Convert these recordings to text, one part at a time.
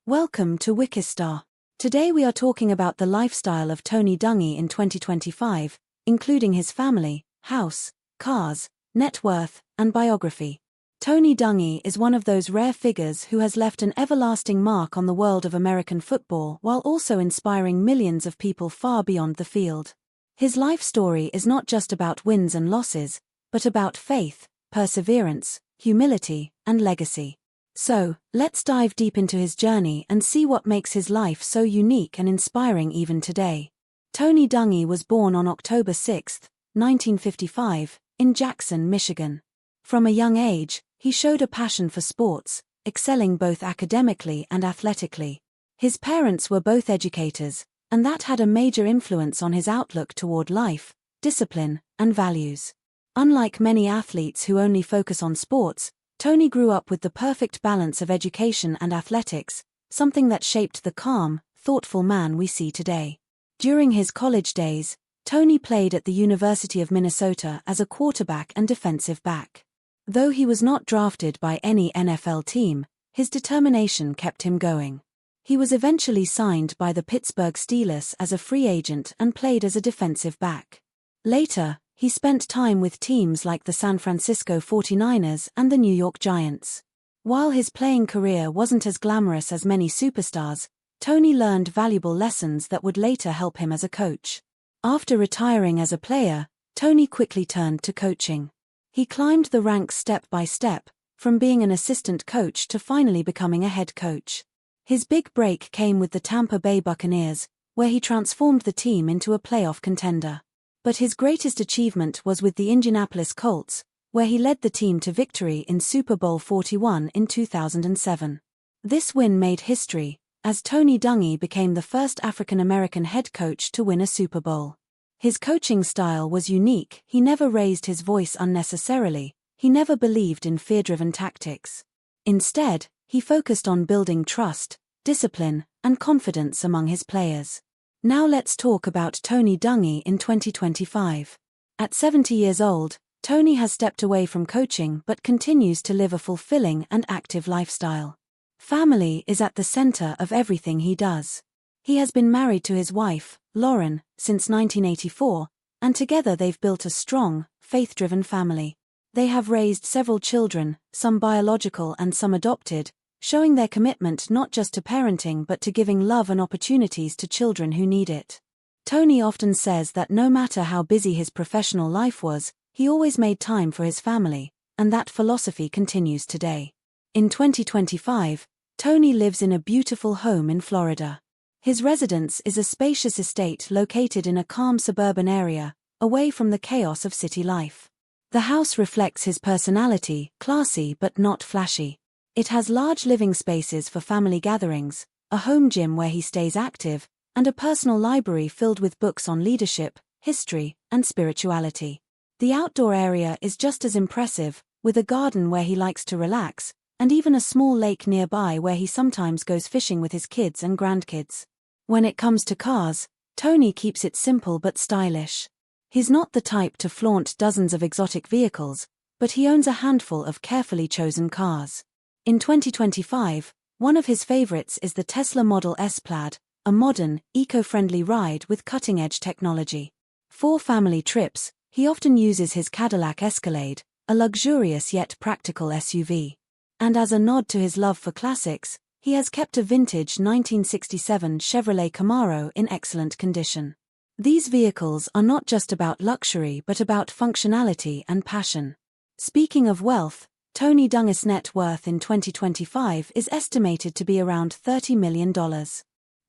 Welcome to Wikistar. Today we are talking about the lifestyle of Tony Dungy in 2025, including his family, house, cars, net worth, and biography. Tony Dungy is one of those rare figures who has left an everlasting mark on the world of American football while also inspiring millions of people far beyond the field. His life story is not just about wins and losses, but about faith, perseverance, humility, and legacy. So, let's dive deep into his journey and see what makes his life so unique and inspiring even today. Tony Dungy was born on October 6, 1955, in Jackson, Michigan. From a young age, he showed a passion for sports, excelling both academically and athletically. His parents were both educators, and that had a major influence on his outlook toward life, discipline, and values. Unlike many athletes who only focus on sports, Tony grew up with the perfect balance of education and athletics, something that shaped the calm, thoughtful man we see today. During his college days, Tony played at the University of Minnesota as a quarterback and defensive back. Though he was not drafted by any NFL team, his determination kept him going. He was eventually signed by the Pittsburgh Steelers as a free agent and played as a defensive back. Later, he spent time with teams like the San Francisco 49ers and the New York Giants. While his playing career wasn't as glamorous as many superstars, Tony learned valuable lessons that would later help him as a coach. After retiring as a player, Tony quickly turned to coaching. He climbed the ranks step by step, from being an assistant coach to finally becoming a head coach. His big break came with the Tampa Bay Buccaneers, where he transformed the team into a playoff contender. But his greatest achievement was with the Indianapolis Colts, where he led the team to victory in Super Bowl 41 in 2007. This win made history, as Tony Dungy became the first African-American head coach to win a Super Bowl. His coaching style was unique. He never raised his voice unnecessarily. He never believed in fear-driven tactics. Instead, he focused on building trust, discipline, and confidence among his players. Now let's talk about Tony Dungy in 2025. At 70 years old, Tony has stepped away from coaching but continues to live a fulfilling and active lifestyle. Family is at the center of everything he does. He has been married to his wife, Lauren, since 1984, and together they've built a strong, faith-driven family. They have raised several children, some biological and some adopted, showing their commitment not just to parenting but to giving love and opportunities to children who need it. Tony often says that no matter how busy his professional life was, he always made time for his family, and that philosophy continues today. In 2025, Tony lives in a beautiful home in Florida. His residence is a spacious estate located in a calm suburban area, away from the chaos of city life. The house reflects his personality, classy but not flashy. It has large living spaces for family gatherings, a home gym where he stays active, and a personal library filled with books on leadership, history, and spirituality. The outdoor area is just as impressive, with a garden where he likes to relax, and even a small lake nearby where he sometimes goes fishing with his kids and grandkids. When it comes to cars, Tony keeps it simple but stylish. He's not the type to flaunt dozens of exotic vehicles, but he owns a handful of carefully chosen cars. In 2025, one of his favorites is the Tesla Model S Plaid, a modern, eco-friendly ride with cutting-edge technology. For family trips, he often uses his Cadillac Escalade, a luxurious yet practical SUV. And as a nod to his love for classics, he has kept a vintage 1967 Chevrolet Camaro in excellent condition. These vehicles are not just about luxury but about functionality and passion. Speaking of wealth, Tony Dungy's net worth in 2025 is estimated to be around $30 million.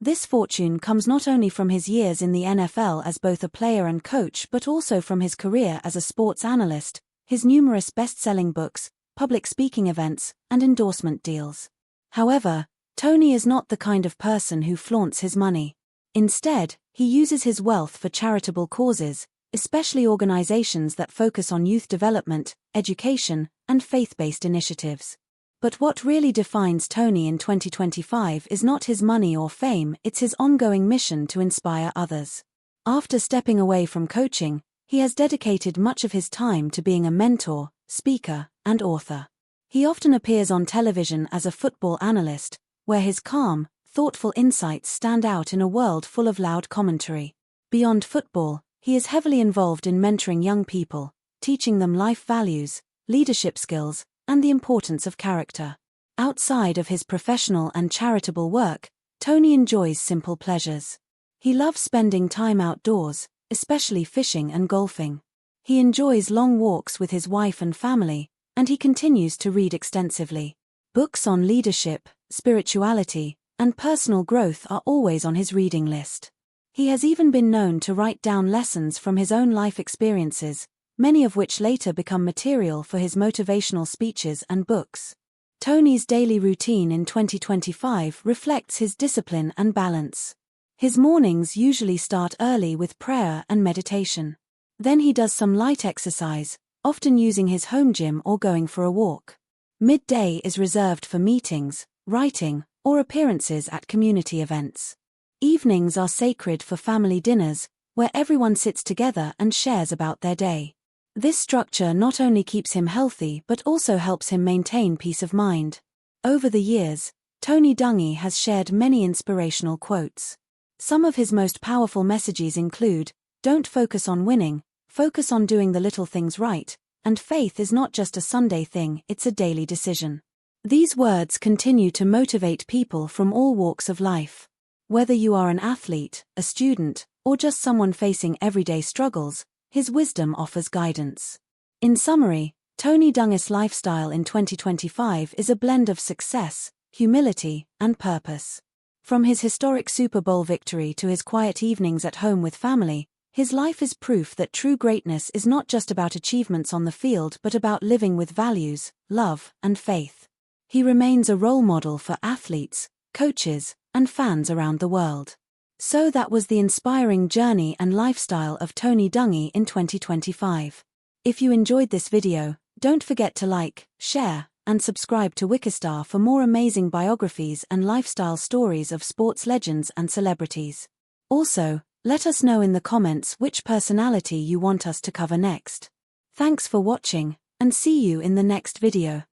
This fortune comes not only from his years in the NFL as both a player and coach but also from his career as a sports analyst, his numerous best-selling books, public speaking events, and endorsement deals. However, Tony is not the kind of person who flaunts his money. Instead, he uses his wealth for charitable causes, especially organizations that focus on youth development, education, and faith-based initiatives. But what really defines Tony in 2025 is not his money or fame, it's his ongoing mission to inspire others. After stepping away from coaching, he has dedicated much of his time to being a mentor, speaker, and author. He often appears on television as a football analyst, where his calm, thoughtful insights stand out in a world full of loud commentary. Beyond football, he is heavily involved in mentoring young people, teaching them life values, leadership skills, and the importance of character. Outside of his professional and charitable work, Tony enjoys simple pleasures. He loves spending time outdoors, especially fishing and golfing. He enjoys long walks with his wife and family, and he continues to read extensively. Books on leadership, spirituality, and personal growth are always on his reading list. He has even been known to write down lessons from his own life experiences, many of which later become material for his motivational speeches and books. Tony's daily routine in 2025 reflects his discipline and balance. His mornings usually start early with prayer and meditation. Then he does some light exercise, often using his home gym or going for a walk. Midday is reserved for meetings, writing, or appearances at community events. Evenings are sacred for family dinners, where everyone sits together and shares about their day. This structure not only keeps him healthy but also helps him maintain peace of mind. Over the years, Tony Dungy has shared many inspirational quotes. Some of his most powerful messages include, "Don't focus on winning, focus on doing the little things right," and "Faith is not just a Sunday thing, it's a daily decision." These words continue to motivate people from all walks of life. Whether you are an athlete, a student, or just someone facing everyday struggles, his wisdom offers guidance. In summary, Tony Dungy's lifestyle in 2025 is a blend of success, humility, and purpose. From his historic Super Bowl victory to his quiet evenings at home with family, his life is proof that true greatness is not just about achievements on the field but about living with values, love, and faith. He remains a role model for athletes, coaches, and fans around the world. So that was the inspiring journey and lifestyle of Tony Dungy in 2025. If you enjoyed this video, don't forget to like, share, and subscribe to Wikistar for more amazing biographies and lifestyle stories of sports legends and celebrities. Also, let us know in the comments which personality you want us to cover next. Thanks for watching, and see you in the next video.